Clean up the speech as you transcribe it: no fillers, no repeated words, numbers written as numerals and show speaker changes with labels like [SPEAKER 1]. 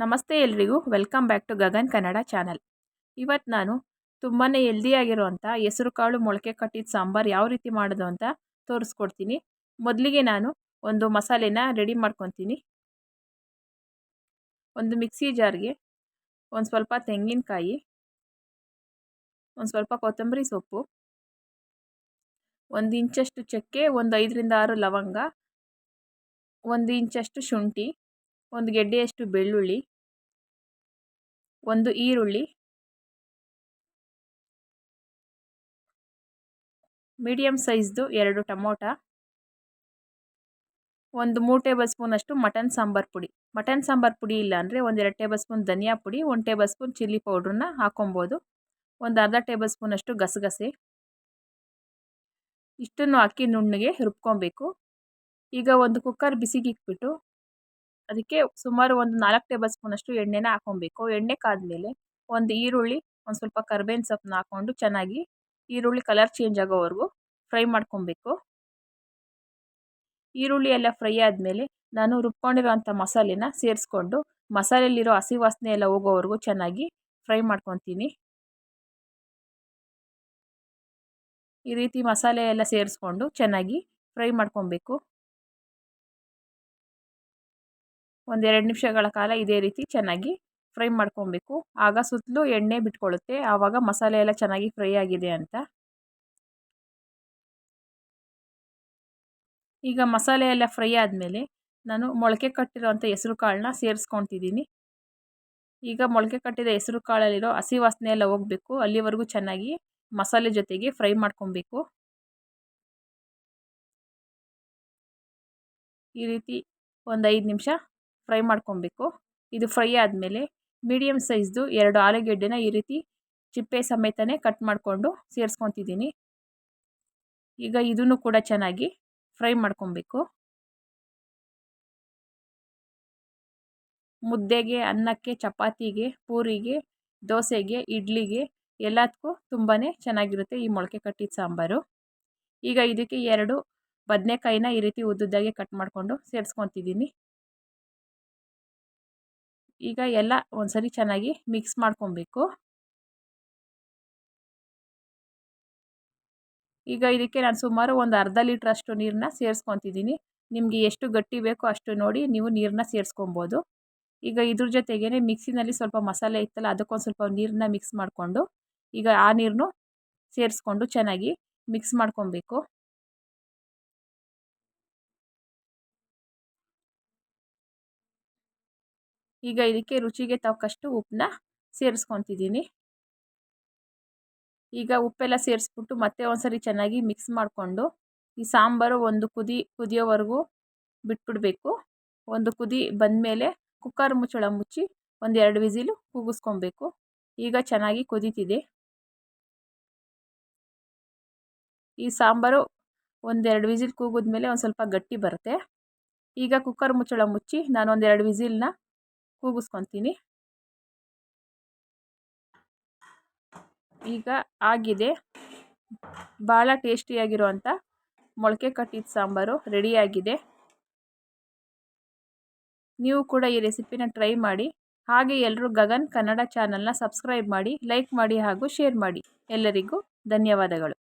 [SPEAKER 1] ನಮಸ್ತೆ ಎಲ್ರಿಗೂ welcome back to Gagan Kannada channel. ಇವತ್ತು ನಾನು ತುಂಬಾ ಹೆಲ್ದಿಯಾಗಿರುವಂಥ ಹೆಸರುಕಾಳು ಮೊಳಕೆ ಕಟ್ಟಿದ ಸಾಂಬಾರು ಯಾವ ರೀತಿ ಮಾಡೋದು ಅಂತ ತೋರಿಸ್ಕೊಡ್ತೀನಿ. ಮೊದಲಿಗೆ ನಾನು ಒಂದು ಮಸಾಲೆನ ರೆಡಿ ಮಾಡ್ಕೊತೀನಿ. ಒಂದು ಮಿಕ್ಸಿ ಜಾರ್ಗೆ ಒಂದು ಸ್ವಲ್ಪ ತೆಂಗಿನಕಾಯಿ, ಒಂದು ಸ್ವಲ್ಪ ಕೊತ್ತಂಬರಿ ಸೊಪ್ಪು, 1 ಇಂಚಷ್ಟು ಚಕ್ಕೆ, ಒಂದು 5 ರಿಂದ 6 ಲವಂಗ, 1 ಇಂಚಷ್ಟು ಶುಂಠಿ, ಒಂದು ಗೆಡ್ಡೆಯಷ್ಟು ಬೆಳ್ಳುಳ್ಳಿ, ಒಂದು ಈರುಳ್ಳಿ, ಮೀಡಿಯಂ ಸೈಜ್ದು 2 ಟೊಮೊಟೊ, ಒಂದು 3 ಟೇಬಲ್ ಸ್ಪೂನ್ ಅಷ್ಟು ಮಟನ್ ಸಾಂಬಾರ್ ಪುಡಿ. ಮಟನ್ ಸಾಂಬಾರ್ ಪುಡಿ ಇಲ್ಲ ಅಂದರೆ 1-2 ಟೇಬಲ್ ಸ್ಪೂನ್ ಧನಿಯಾ ಪುಡಿ, 1 ಟೇಬಲ್ ಸ್ಪೂನ್ ಚಿಲ್ಲಿ ಪೌಡ್ರನ್ನ ಹಾಕೊಬೋದು. ಒಂದು ಅರ್ಧ ಟೇಬಲ್ ಸ್ಪೂನ್ ಅಷ್ಟು ಗಸಗಸೆ. ಇಷ್ಟನ್ನು ಹಾಕಿ ನುಣ್ಣಗೆ ರುಬ್ಕೊಬೇಕು. ಈಗ ಒಂದು ಕುಕ್ಕರ್ ಬಿಸಿಗೆ ಇಟ್ಬಿಟ್ಟು ಅದಕ್ಕೆ ಸುಮಾರು ಒಂದು 4 ಟೇಬಲ್ ಸ್ಪೂನ್ ಅಷ್ಟು ಎಣ್ಣೆನ ಹಾಕೊಬೇಕು. ಎಣ್ಣೆ ಕಾದ್ಮೇಲೆ ಒಂದು ಈರುಳ್ಳಿ, ಒಂದು ಸ್ವಲ್ಪ ಕರ್ಬೇವಿನ ಸೊಪ್ಪನ್ನ ಹಾಕ್ಕೊಂಡು ಚೆನ್ನಾಗಿ ಈರುಳ್ಳಿ ಕಲರ್ ಚೇಂಜ್ ಆಗೋವರೆಗೂ ಫ್ರೈ ಮಾಡ್ಕೊಬೇಕು. ಈರುಳ್ಳಿ ಎಲ್ಲ ಫ್ರೈ ಆದಮೇಲೆ ನಾನು ರುಬ್ಕೊಂಡಿರೋಂಥ ಮಸಾಲೆನ ಸೇರಿಸ್ಕೊಂಡು ಮಸಾಲೆಯಲ್ಲಿರೋ ಹಸಿ ವಾಸನೆ ಎಲ್ಲ ಹೋಗೋವರೆಗೂ ಚೆನ್ನಾಗಿ ಫ್ರೈ ಮಾಡ್ಕೊತೀನಿ. ಈ ರೀತಿ ಮಸಾಲೆ ಎಲ್ಲ ಸೇರಿಸ್ಕೊಂಡು ಚೆನ್ನಾಗಿ ಫ್ರೈ ಮಾಡ್ಕೊಬೇಕು. 1-2 ನಿಮಿಷಗಳ ಕಾಲ ಇದೇ ರೀತಿ ಚೆನ್ನಾಗಿ ಫ್ರೈ ಮಾಡ್ಕೊಬೇಕು. ಆಗ ಸುತ್ತಲೂ ಎಣ್ಣೆ ಬಿಟ್ಕೊಳ್ಳುತ್ತೆ, ಆವಾಗ ಮಸಾಲೆ ಎಲ್ಲ ಚೆನ್ನಾಗಿ ಫ್ರೈ ಆಗಿದೆ ಅಂತ. ಈಗ ಮಸಾಲೆ ಎಲ್ಲ ಫ್ರೈ ಆದಮೇಲೆ ನಾನು ಮೊಳಕೆ ಕಟ್ಟಿರೋಂಥ ಹೆಸರು ಕಾಳನ್ನ ಸೇರಿಸ್ಕೊತಿದ್ದೀನಿ. ಈಗ ಮೊಳಕೆ ಕಟ್ಟಿದ ಹೆಸರು ಕಾಳಲ್ಲಿರೋ ಹಸಿ ವಾಸನೆ ಎಲ್ಲ ಹೋಗಬೇಕು, ಅಲ್ಲಿವರೆಗೂ ಚೆನ್ನಾಗಿ ಮಸಾಲೆ ಜೊತೆಗೆ ಫ್ರೈ ಮಾಡ್ಕೊಬೇಕು. ಈ ರೀತಿ ಒಂದು 5 ನಿಮಿಷ ಫ್ರೈ ಮಾಡ್ಕೊಬೇಕು. ಇದು ಫ್ರೈ ಆದಮೇಲೆ ಮೀಡಿಯಮ್ ಸೈಜ್ದು 2 ಆಲೂಗೆಡ್ಡೆನ ಈ ರೀತಿ ಚಿಪ್ಪೆ ಸಮೇತನೇ ಕಟ್ ಮಾಡಿಕೊಂಡು ಸೇರಿಸ್ಕೊತಿದ್ದೀನಿ. ಈಗ ಇದನ್ನು ಕೂಡ ಚೆನ್ನಾಗಿ ಫ್ರೈ ಮಾಡ್ಕೊಬೇಕು. ಮುದ್ದೆಗೆ, ಅನ್ನಕ್ಕೆ, ಚಪಾತಿಗೆ, ಪೂರಿಗೆ, ದೋಸೆಗೆ, ಇಡ್ಲಿಗೆ ಎಲ್ಲದಕ್ಕೂ ತುಂಬಾ ಚೆನ್ನಾಗಿರುತ್ತೆ ಈ ಮೊಳಕೆ ಕಟ್ಟಿದ ಸಾಂಬಾರು. ಈಗ ಇದಕ್ಕೆ 2 ಬದನೆಕಾಯಿನ ಈ ರೀತಿ ಉದ್ದುದ್ದಾಗೆ ಕಟ್ ಮಾಡಿಕೊಂಡು ಸೇರಿಸ್ಕೊತಿದ್ದೀನಿ. ಈಗ ಎಲ್ಲ ಒಂದ್ಸರಿ ಚೆನ್ನಾಗಿ ಮಿಕ್ಸ್ ಮಾಡ್ಕೊಬೇಕು. ಈಗ ಇದಕ್ಕೆ ನಾನು ಸುಮಾರು ಒಂದು ಅರ್ಧ ಲೀಟ್ರ್ ಅಷ್ಟು ನೀರನ್ನ ಸೇರಿಸ್ಕೊತಿದ್ದೀನಿ. ನಿಮಗೆ ಎಷ್ಟು ಗಟ್ಟಿ ಬೇಕೋ ಅಷ್ಟು ನೋಡಿ ನೀವು ನೀರನ್ನ ಸೇರಿಸ್ಕೊಬೋದು. ಈಗ ಇದ್ರ ಜೊತೆಗೇ ಮಿಕ್ಸಿನಲ್ಲಿ ಸ್ವಲ್ಪ ಮಸಾಲೆ ಇತ್ತಲ್ಲ, ಅದಕ್ಕೊಂದು ಸ್ವಲ್ಪ ನೀರನ್ನ ಮಿಕ್ಸ್ ಮಾಡಿಕೊಂಡು ಈಗ ಆ ನೀರನ್ನು ಸೇರಿಸ್ಕೊಂಡು ಚೆನ್ನಾಗಿ ಮಿಕ್ಸ್ ಮಾಡ್ಕೊಬೇಕು. ಈಗ ಇದಕ್ಕೆ ರುಚಿಗೆ ತಕ್ಕಷ್ಟು ಉಪ್ಪನ್ನ ಸೇರಿಸ್ಕೊತಿದ್ದೀನಿ. ಈಗ ಉಪ್ಪೆಲ್ಲ ಸೇರಿಸ್ಬಿಟ್ಟು ಮತ್ತೆ ಒಂದ್ಸರಿ ಚೆನ್ನಾಗಿ ಮಿಕ್ಸ್ ಮಾಡಿಕೊಂಡು ಈ ಸಾಂಬಾರು ಒಂದು ಕುದಿಯೋವರೆಗೂ ಬಿಟ್ಬಿಡಬೇಕು. ಒಂದು ಕುದಿ ಬಂದಮೇಲೆ ಕುಕ್ಕರ್ ಮುಚ್ಚಳ ಮುಚ್ಚಿ 1-2 ವಿಸಿಲು ಕೂಗಿಸ್ಕೊಬೇಕು. ಈಗ ಚೆನ್ನಾಗಿ ಕುದೀತಿದೆ. ಈ ಸಾಂಬಾರು 1-2 ವಿಸಿಲ್ ಕೂಗಿದ್ಮೇಲೆ ಒಂದು ಸ್ವಲ್ಪ ಗಟ್ಟಿ ಬರುತ್ತೆ. ಈಗ ಕುಕ್ಕರ್ ಮುಚ್ಚಳ ಮುಚ್ಚಿ ನಾನು 1-2 ವಿಸಿಲ್ನ ಕೂಗಿಸ್ಕೊತೀನಿ. ಈಗ ಆಗಿದೆ. ಭಾಳ ಟೇಸ್ಟಿಯಾಗಿರುವಂಥ ಮೊಳಕೆ ಕಟ್ಟಿದ ಸಾಂಬಾರು ರೆಡಿಯಾಗಿದೆ. ನೀವು ಕೂಡ ಈ ರೆಸಿಪಿನ ಟ್ರೈ ಮಾಡಿ. ಹಾಗೆ ಎಲ್ಲರೂ ಗಗನ್ ಕನ್ನಡ ಚಾನಲ್ನ ಸಬ್ಸ್ಕ್ರೈಬ್ ಮಾಡಿ, ಲೈಕ್ ಮಾಡಿ ಹಾಗೂ ಶೇರ್ ಮಾಡಿ. ಎಲ್ಲರಿಗೂ ಧನ್ಯವಾದಗಳು.